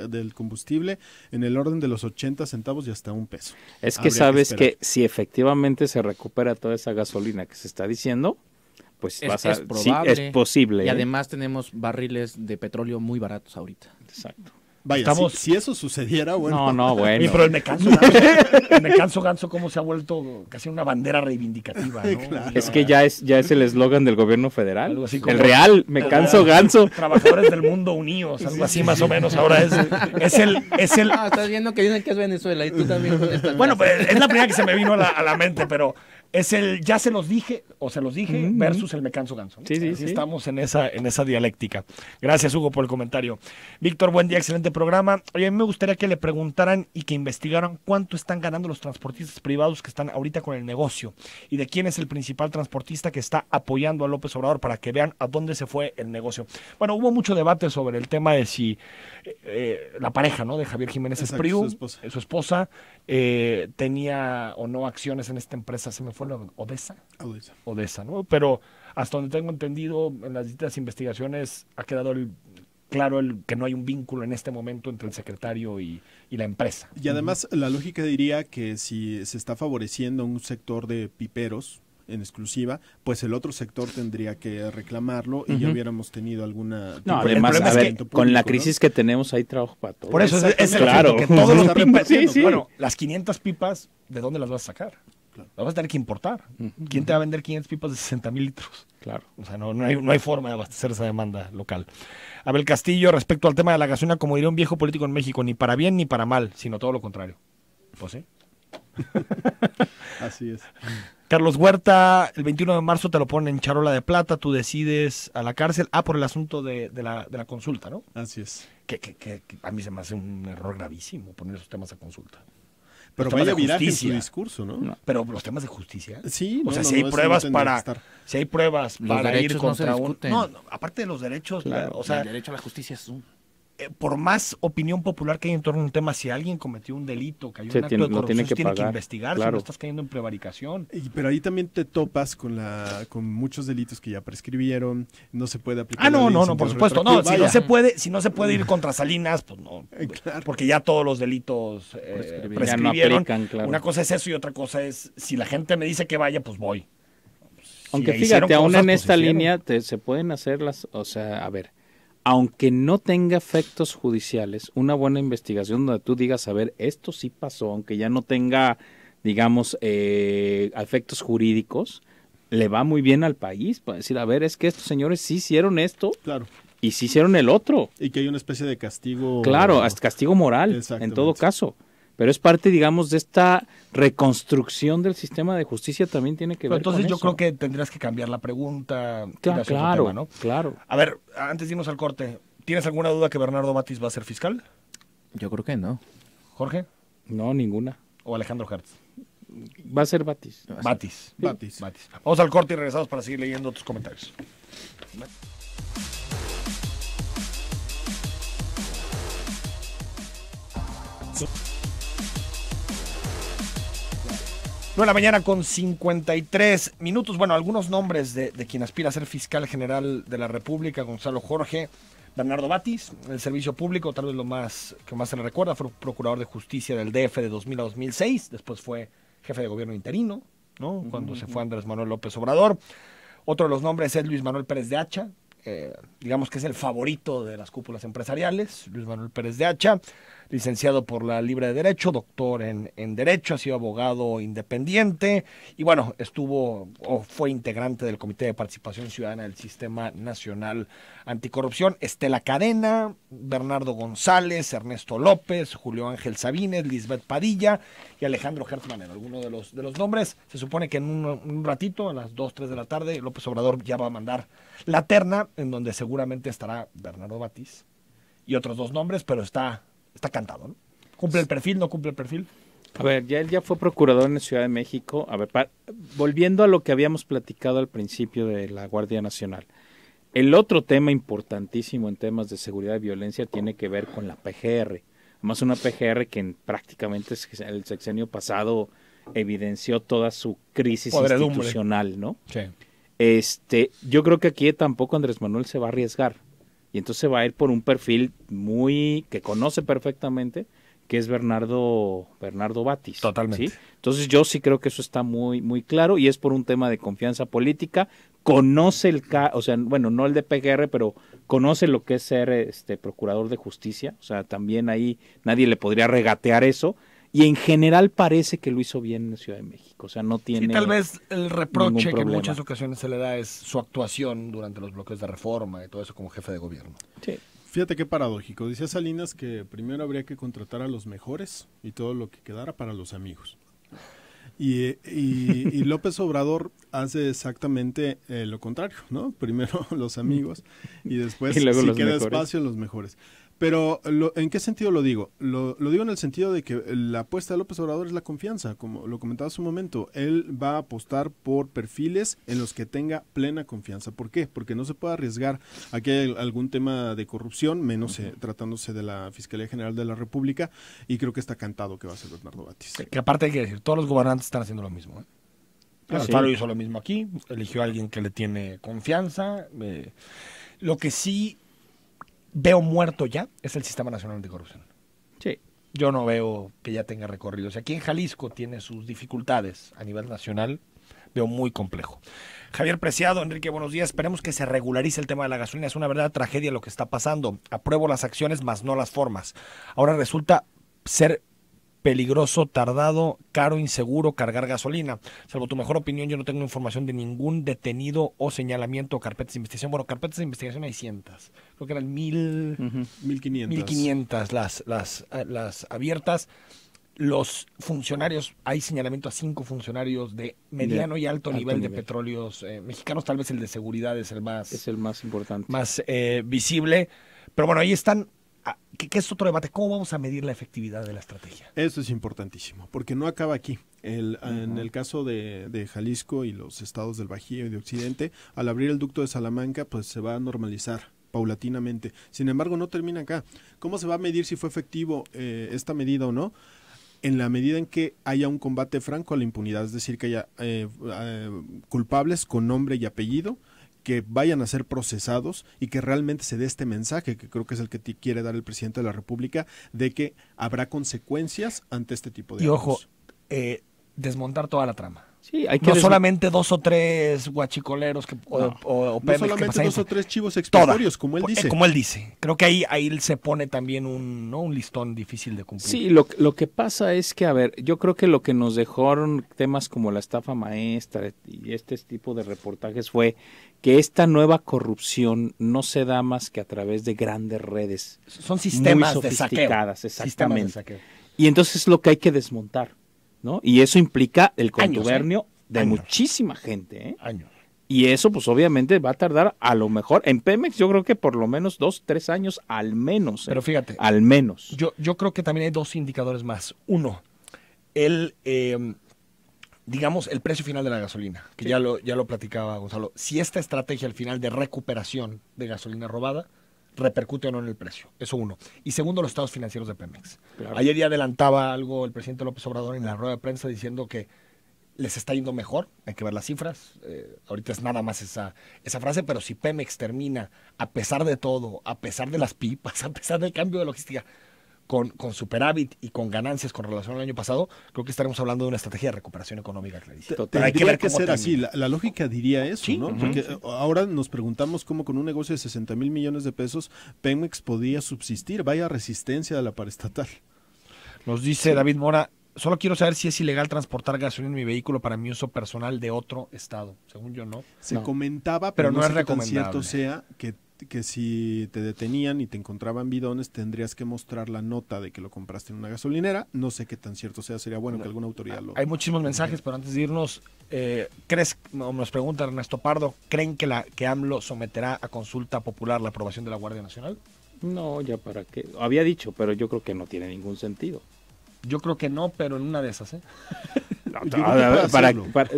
del combustible en el orden de los 80 centavos y hasta $1. Es que sabes que si efectivamente se recupera toda esa gasolina que se está diciendo, pues es probable, sí, es posible. Y además tenemos barriles de petróleo muy baratos ahorita. Exacto. Vaya, si eso sucediera, bueno. No, bueno. Pero el me canso ganso cómo se ha vuelto casi una bandera reivindicativa, ¿no? Claro. Es que ya es el eslogan del gobierno federal. Algo así como el real, me canso ganso. Trabajadores del mundo unidos, algo así más o menos. Ahora es el... No, estás viendo que dicen que es Venezuela y tú también. Bueno, pues es la primera que se me vino a la mente, pero es el ya se los dije versus el me canso ganso, ¿no? Sí. Estamos en esa dialéctica. Gracias, Hugo, por el comentario. Víctor, buen día, excelente programa. Oye, a mí me gustaría que le preguntaran y que investigaran cuánto están ganando los transportistas privados que están ahorita con el negocio y de quién es el principal transportista que está apoyando a López Obrador para que vean a dónde se fue el negocio. Bueno, hubo mucho debate sobre el tema de si la pareja, ¿no? De Javier Jiménez Espriu, su esposa, tenía o no acciones en esta empresa, se me fue la Odessa, ¿no? Pero hasta donde tengo entendido, en las distintas investigaciones ha quedado claro que no hay un vínculo en este momento entre el secretario y la empresa. Y además, la lógica diría que si se está favoreciendo un sector de piperos en exclusiva, pues el otro sector tendría que reclamarlo y ya hubiéramos tenido alguna... No, además, a ver, con la crisis que tenemos hay trabajo para todos. Por eso es claro. Que todos los pipas, sí. Bueno, las 500 pipas, ¿de dónde las vas a sacar? Claro. Las vas a tener que importar. ¿Quién te va a vender 500 pipas de 60,000 litros? Claro. O sea, no hay forma de abastecer esa demanda local. Abel Castillo, respecto al tema de la gasolina, como diría un viejo político en México, ni para bien ni para mal, sino todo lo contrario. Pues sí. Así es. Carlos Huerta, el 21 de marzo te lo ponen en charola de plata, tú decides a la cárcel. Por el asunto de la consulta, ¿no? Así es. Que a mí se me hace un error gravísimo poner esos temas a consulta. Pero vaya viraje en su discurso, ¿no? Pero los temas de justicia. Sí, o sea, si hay pruebas para ir contra no, aparte de los derechos, claro, o sea, el derecho a la justicia es por más opinión popular que hay en torno a un tema, si alguien cometió un delito, cayó en un acto de corrupción, se tiene que investigar, claro. Si no estás cayendo en prevaricación. Pero ahí también te topas con muchos delitos que ya prescribieron, no se puede aplicar. No, por supuesto, no, si no se puede ir contra Salinas, pues no, claro. Porque ya todos los delitos prescribieron. No aplican, claro. Una cosa es eso y otra cosa es, si la gente me dice que vaya, pues voy. Aunque fíjate, aún en esta línea se pueden hacer o sea, a ver, aunque no tenga efectos judiciales, una buena investigación donde tú digas, a ver, esto sí pasó, aunque ya no tenga, digamos, efectos jurídicos, le va muy bien al país para decir, a ver, es que estos señores sí hicieron esto, claro, y sí hicieron el otro. y que hay una especie de castigo. Claro, hasta castigo moral, en todo caso. Pero es parte, digamos, de esta reconstrucción del sistema de justicia, también tiene que ver entonces con yo eso. creo que tendrías que cambiar la pregunta. Claro, tema, ¿no? claro. A ver, antes de irnos al corte, ¿tienes alguna duda que Bernardo Batis va a ser fiscal? Yo creo que no. ¿Jorge? No, ninguna. ¿O Alejandro Hertz? Va a ser Batis. Batis. Batis. Vamos al corte y regresamos para seguir leyendo tus comentarios. No, la mañana con 53 minutos. Bueno, algunos nombres de quien aspira a ser fiscal general de la República: Gonzalo Jorge, Bernardo Batis, el servicio público, tal vez lo más que más se le recuerda, fue procurador de justicia del DF de 2000 a 2006, después fue jefe de gobierno interino, ¿no? Cuando se fue Andrés Manuel López Obrador. Otro de los nombres es Luis Manuel Pérez de Hacha, digamos que es el favorito de las cúpulas empresariales. Luis Manuel Pérez de Hacha, licenciado por la Libre de Derecho, doctor en Derecho, ha sido abogado independiente y bueno, fue integrante del Comité de Participación Ciudadana del Sistema Nacional Anticorrupción. Estela Cadena, Bernardo González, Ernesto López, Julio Ángel Sabines, Lisbeth Padilla y Alejandro Hertz Manero. Algunos de los nombres. Se supone que en un ratito, a las 2, 3 de la tarde, López Obrador ya va a mandar la terna, en donde seguramente estará Bernardo Batis y otros 2 nombres, pero está cantado, ¿no? ¿Cumple el perfil, no cumple el perfil? A ver, él ya fue procurador en la Ciudad de México. A ver, volviendo a lo que habíamos platicado al principio de la Guardia Nacional. El otro tema importantísimo en temas de seguridad y violencia tiene que ver con la PGR. Además, una PGR que prácticamente el sexenio pasado evidenció toda su crisis institucional, ¿no? Sí. Yo creo que aquí tampoco Andrés Manuel se va a arriesgar. Y entonces se va a ir por un perfil que conoce perfectamente, que es Bernardo Batis. Totalmente. ¿Sí? Entonces yo sí creo que eso está muy, muy claro y es por un tema de confianza política. Conoce no el de PGR, pero conoce lo que es ser procurador de justicia. O sea, también ahí nadie le podría regatear eso. Y en general parece que lo hizo bien en la Ciudad de México. O sea, no tiene. Sí, tal vez el reproche que en problema. muchas ocasiones se le da es su actuación durante los bloques de reforma y todo eso como jefe de gobierno. Sí. Fíjate qué paradójico. Decía Salinas que primero habría que contratar a los mejores y todo lo que quedara para los amigos. Y López Obrador hace exactamente lo contrario, ¿no? Primero los amigos y después, y luego si los queda mejores. espacio, los mejores. Pero, ¿en qué sentido lo digo? Lo digo en el sentido de que la apuesta de López Obrador es la confianza, como lo comentaba hace un momento. Él va a apostar por perfiles en los que tenga plena confianza. ¿Por qué? Porque no se puede arriesgar a que haya algún tema de corrupción, menos tratándose de la Fiscalía General de la República, y creo que está cantado que va a ser Bernardo Batis. Que aparte hay que decir, todos los gobernantes están haciendo lo mismo, ¿eh? Alfaro hizo lo mismo aquí, eligió a alguien que le tiene confianza. Lo que sí veo muerto ya es el Sistema Nacional Anticorrupción. Sí. Yo no veo que ya tenga recorrido. O sea, aquí en Jalisco tiene sus dificultades a nivel nacional, veo muy complejo. Javier Preciado, Enrique, buenos días. Esperemos que se regularice el tema de la gasolina. Es una verdadera tragedia lo que está pasando. Apruebo las acciones, más no las formas. Ahora resulta ser peligroso, tardado, caro, inseguro cargar gasolina. Salvo tu mejor opinión, yo no tengo información de ningún detenido o señalamiento o carpetas de investigación. Bueno, carpetas de investigación hay cientos. Creo que eran 1,500 las abiertas. Los funcionarios, hay señalamiento a 5 funcionarios de mediano y alto nivel de petróleos mexicanos. Tal vez el de seguridad es el más importante, más visible. Pero bueno, ahí están. ¿Qué es otro debate? ¿Cómo vamos a medir la efectividad de la estrategia? Eso es importantísimo, porque no acaba aquí. En el caso de Jalisco y los estados del Bajío y de Occidente, al abrir el ducto de Salamanca, pues se va a normalizar paulatinamente. Sin embargo, no termina acá. ¿Cómo se va a medir si fue efectivo esta medida o no? En la medida en que haya un combate franco a la impunidad, es decir, que haya culpables con nombre y apellido, que vayan a ser procesados y que realmente se dé este mensaje, que creo que es el que quiere dar el presidente de la República, de que habrá consecuencias ante este tipo de actos. Y actos. ojo, desmontar toda la trama. Sí, hay que no solamente 2 o 3 guachicoleros o Pemex, no solamente 2 o 3 chivos expiatorios, como él dice. Como él dice. Creo que ahí se pone también un listón difícil de cumplir. Sí, lo que pasa es que, a ver, yo creo que lo que nos dejaron temas como la estafa maestra y este tipo de reportajes fue que esta nueva corrupción no se da más que a través de grandes redes. Son sistemas muy sofisticadas, de saqueo. exactamente. Sistemas de saqueo. Y entonces es lo que hay que desmontar, ¿no? Y eso implica el contubernio de muchísima gente, ¿eh? Años. Y eso, pues obviamente va a tardar a lo mejor, en Pemex yo creo que por lo menos 2, 3 años al menos. Pero fíjate. Al menos. Yo creo que también hay 2 indicadores más. Uno, digamos, el precio final de la gasolina, que ya lo platicaba Gonzalo. Si esta estrategia al final de recuperación de gasolina robada repercute o no en el precio. Eso uno. Y segundo, los estados financieros de Pemex. Claro. Ayer ya adelantaba algo el presidente López Obrador en la rueda de prensa diciendo que les está yendo mejor, hay que ver las cifras, ahorita es nada más esa frase, pero si Pemex termina, a pesar de todo, a pesar de las pipas, a pesar del cambio de logística, con superávit y con ganancias con relación al año pasado, creo que estaremos hablando de una estrategia de recuperación económica clarísima. Hay que ver que ser así, la lógica diría eso, ¿sí? ¿No? Porque ahora nos preguntamos cómo con un negocio de 60,000 millones de pesos Pemex podía subsistir, vaya resistencia de la paraestatal. Nos dice David Mora, solo quiero saber si es ilegal transportar gasolina en mi vehículo para mi uso personal de otro estado. Según yo, no. Se comentaba, pero no es recomendable. Cierto sea que si te detenían y te encontraban bidones, tendrías que mostrar la nota de que lo compraste en una gasolinera. No sé qué tan cierto sea, sería bueno que alguna autoridad lo... Hay muchísimos mensajes, pero antes de irnos, nos pregunta Ernesto Pardo, ¿creen que AMLO someterá a consulta popular la aprobación de la Guardia Nacional? No, ya para qué. Había dicho, pero yo creo que no tiene ningún sentido. Yo creo que no, pero en una de esas,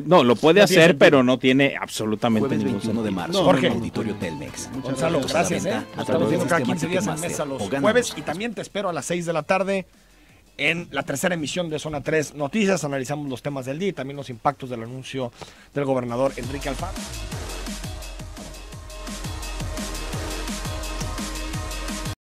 No, lo puede hacer, pero no tiene absolutamente ningún sentido. De marzo, Jorge. Auditorio Telmex. Gonzalo, gracias. Estamos viendo cada 15 días en Mesa los jueves y también te espero a las 6 de la tarde en la tercera emisión de Zona 3 Noticias. Analizamos los temas del día y también los impactos del anuncio del gobernador Enrique Alfaro.